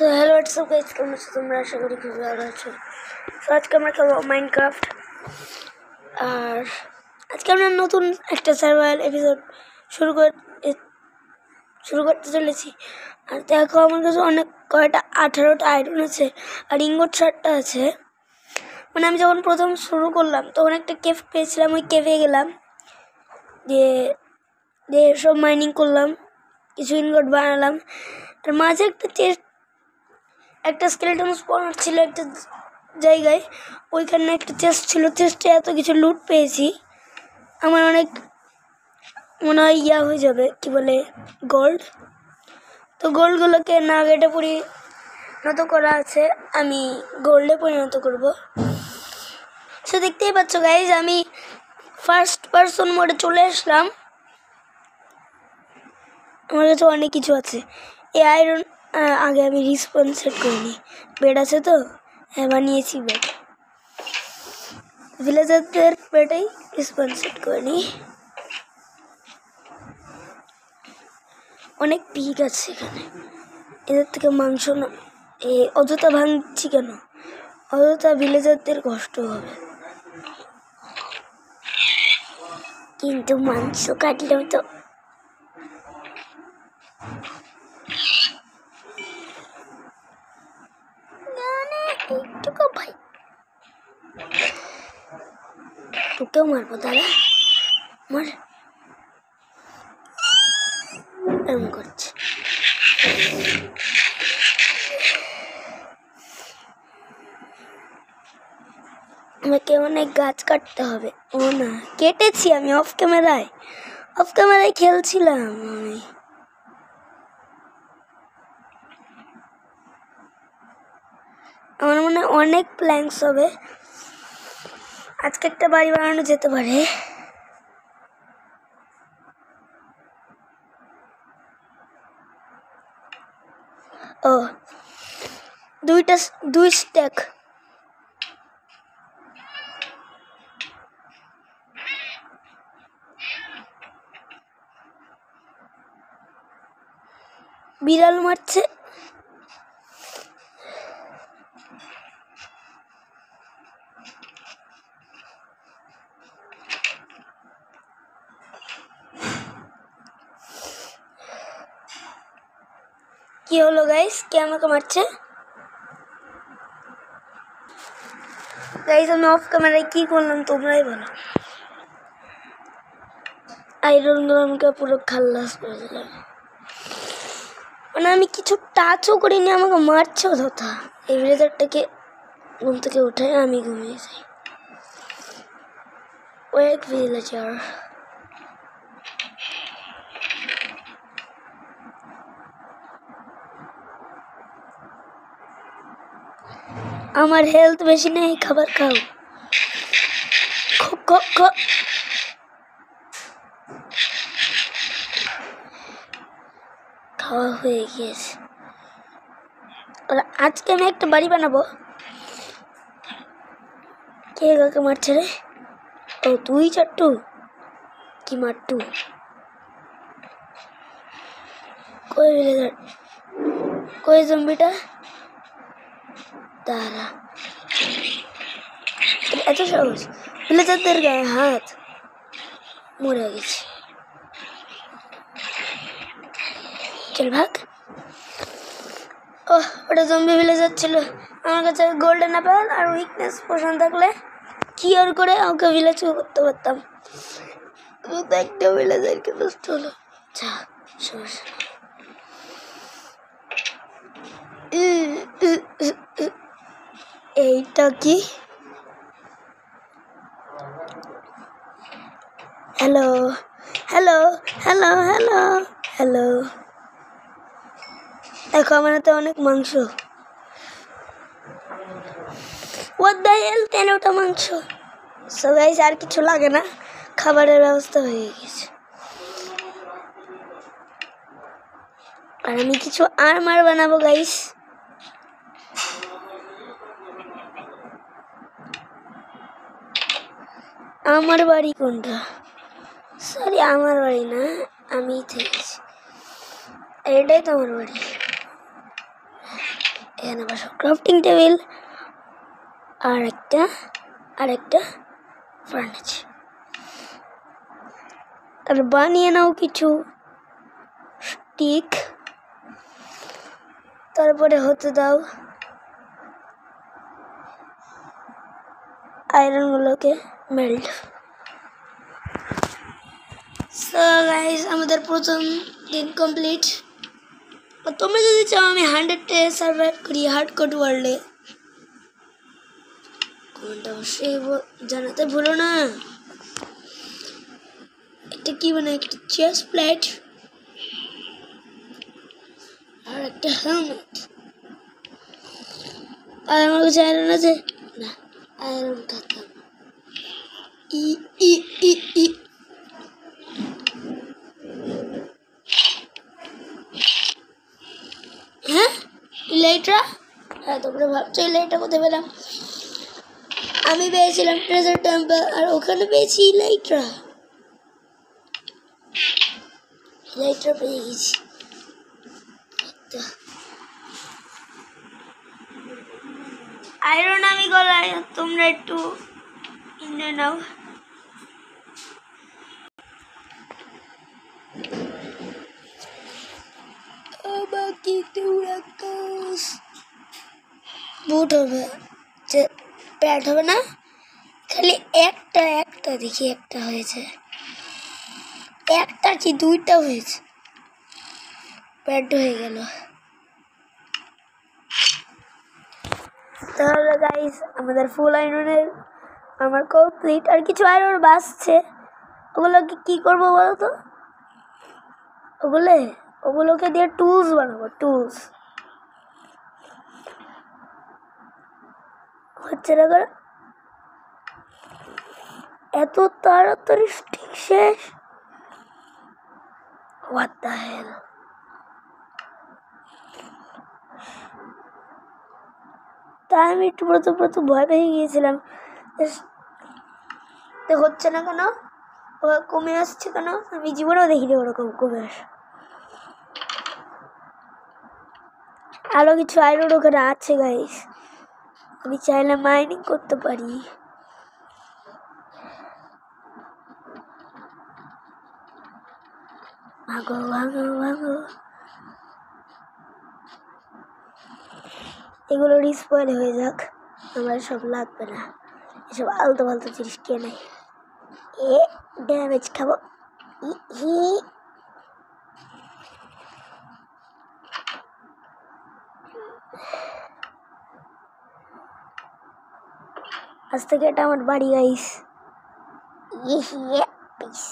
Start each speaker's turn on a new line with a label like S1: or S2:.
S1: So hello WhatsApp guys, কেমন আছো তোমরা? আশা করি খুব ভালো আছো। সো আজকে আমরা খেলবো মাইনক্রাফট, আর আজকে আমরা নতুন একটা সার্ভাইভাল এপিসোড শুরু করতে চলেছি। আর দেখো আমার কাছে অনেক কয়টা 18টা আয়রন আছে আর ইঙ্গট 7টা আছে। মানে আমি যখন প্রথম শুরু করলাম তখন একটা কেভ পেয়েছিলাম, ওই কেভে গেলাম, দিয়ে সব মাইনিং করলাম, কিছু ইনগট বানালাম। আর মাঝে একটা স্কেলেটন স্পনার ছিল একটা জায়গায়, ওইখানে একটা চেস্ট ছিল, চেস্টে এত কিছু লুট পেয়েছি, আমার অনেক মনে হয় হয়ে যাবে, কি বলে, গোল্ড। তো গোল্ডগুলোকে নাগেটে পরিণত করা আছে, আমি গোল্ডে পরিণত করব। সে দেখতেই পাচ্ছ গাইজ, আমি ফার্স্ট পারসন মোডে চলে আসলাম। আমার কাছে অনেক কিছু আছে। এই আয়রন আগে আমি রিসপন সেট করিনি। বেড আছে তো, হ্যাঁ বানিয়েছি বেড, ভিলেজারদের বেডেই রিসপন সেট করিনি। অনেক পিক আছে এখানে, এদের থেকে মাংস না, অযথা ভাঙছি কেন? অযথা ভিলেজারদের কষ্ট হবে, কিন্তু মাংস কাটলেও তো একটুকু ভাই, তোকেও মারবো দাদা, মার, এরকম করছে। আমাকে অনেক গাছ কাটতে হবে। ও না, কেটেছি আমি অফ ক্যামেরায় খেলছিলাম আমি। আমার মনে হয় অনেক প্ল্যাঙ্কস হবে, আজকে একটা বাড়ি বানানো যেতে পারে। ও, দুই স্ট্যাক। বিড়াল মারছে। কি হলো গাইস, কে আমাকে মারছে? গাইস আমি অফ ক্যামেরায় কি করলাম তোমরাই বলো। আয়রনগুলো আমাকে পুরো খাল্লাস করে দিলাম, মানে আমি কিছু টাচও করিনি, আমাকে মারছে অযথা। এই ভিলেজারটাকে ঘুম থেকে উঠে আমি ঘুমিয়ে যাই। ও এক ভিলেজার। আমার হেলথ বেশি নেই, খাবার খাও। খাওয়া হয়ে গিয়েছে। আর আজকে আমি একটা বাড়ি বানাবো। কে কাকে মারছে রে? ও তুই চাট্টু, কি মাট্টু? কই ভিলেজার, কই জম্বিটা? দাঁড়া, এত সহজ? ভিলেজারদের গায়ে হাত, মরে গেছে। চল ভাগ। ও, ওটা জম্বি ভিলেজার ছিল। আমার কাছে গোল্ডেন অ্যাপেল আর উইকনেস পোশন থাকলে কিওর করে ওকে ভিলেজ করতে পারতাম। একটা ভিলেজারকে নষ্ট হলো। আচ্ছা, সমস্যা। এইটা কি? Hello hello hello hello hello, দেখো আমার হাতে অনেক মাংস। What the hell, 13টা মাংস। সো গাইস আর কিছু লাগে না, খাবারের ব্যবস্থা হয়ে গেছে। আর আমি কিছু আর্মার বানাবো গাইস। আমার বাড়ি কোনটা? সরি, আমার বাড়ি না, আমি থেকেছি, এটাই তো আমার বাড়ি। এখানে বসো ক্রাফটিং টেবিল আর একটা ফার্নিচার আর বানিয়ে নাও কিছু স্টিক তারপরে হতে দাও আয়রনগুলোকে মেল্ট। সো গাইস আমাদের প্রথম দিন কমপ্লিট। তোমরা যদি চাও আমি 100-তে সার্ভাইভ করি হার্ডকোর ওয়ার্ল্ডে কমেন্ট অবশ্যই জানাতে ভুলো না। এটা কি মানে একটা চেস্ট প্লেট আর একটা হেলমেট আর আমার কাছে আয়রন আছে না আয়রন খাতাম ই ই ই ই হ্যাঁ ইলাইট্রা। হ্যাঁ তোমরা ভাবছো ইলাইট্রা কোথায় পেলাম? আমি পেয়েছিলাম ট্রেজার টেম্পল আর ওখানে পেয়েছি ইলাইট্রা পেয়ে গেছি। আয়রন আমি গলায় তোমরা একটু এনজয় নাও। বুট হবে প্যাড হবে না খালি একটা দেখি একটা হয়েছে একটা কি দুইটা হয়েছে প্যাড হয়ে গেল। তাহলে গাইস আমাদের ফুল আয়রনের আমার কমপ্লিট আর কিছু আয়রন বাঁচছে ওগুলোকে কি করবো বলো তো? ওগুলোকে দিয়ে টুলস বানাবো টুলস হচ্ছে না করে এত তাড়াতাড়ি স্টিক শেষ হোয়াট দ্য হেল। তাই আমি একটু প্রথম ভয় পেয়ে গিয়েছিলাম হচ্ছে না কেন কমে আসছে কেন আমি জীবনেও দেখিনি ওরকম কমে আসে। আরো কিছু আয়রন ওখানে আছে গাইস আমি চাইলে মাইনিং করতে পারি। ভাগো এগুলো রিস্পয়েল হয়ে যাক আমার সব লাগবে না এসব আলতু ফালতু জিনিস কে নাই এ ড্যামেজ খাবো আজ থেকে এটা আমার বাড়ি গাইস পিস।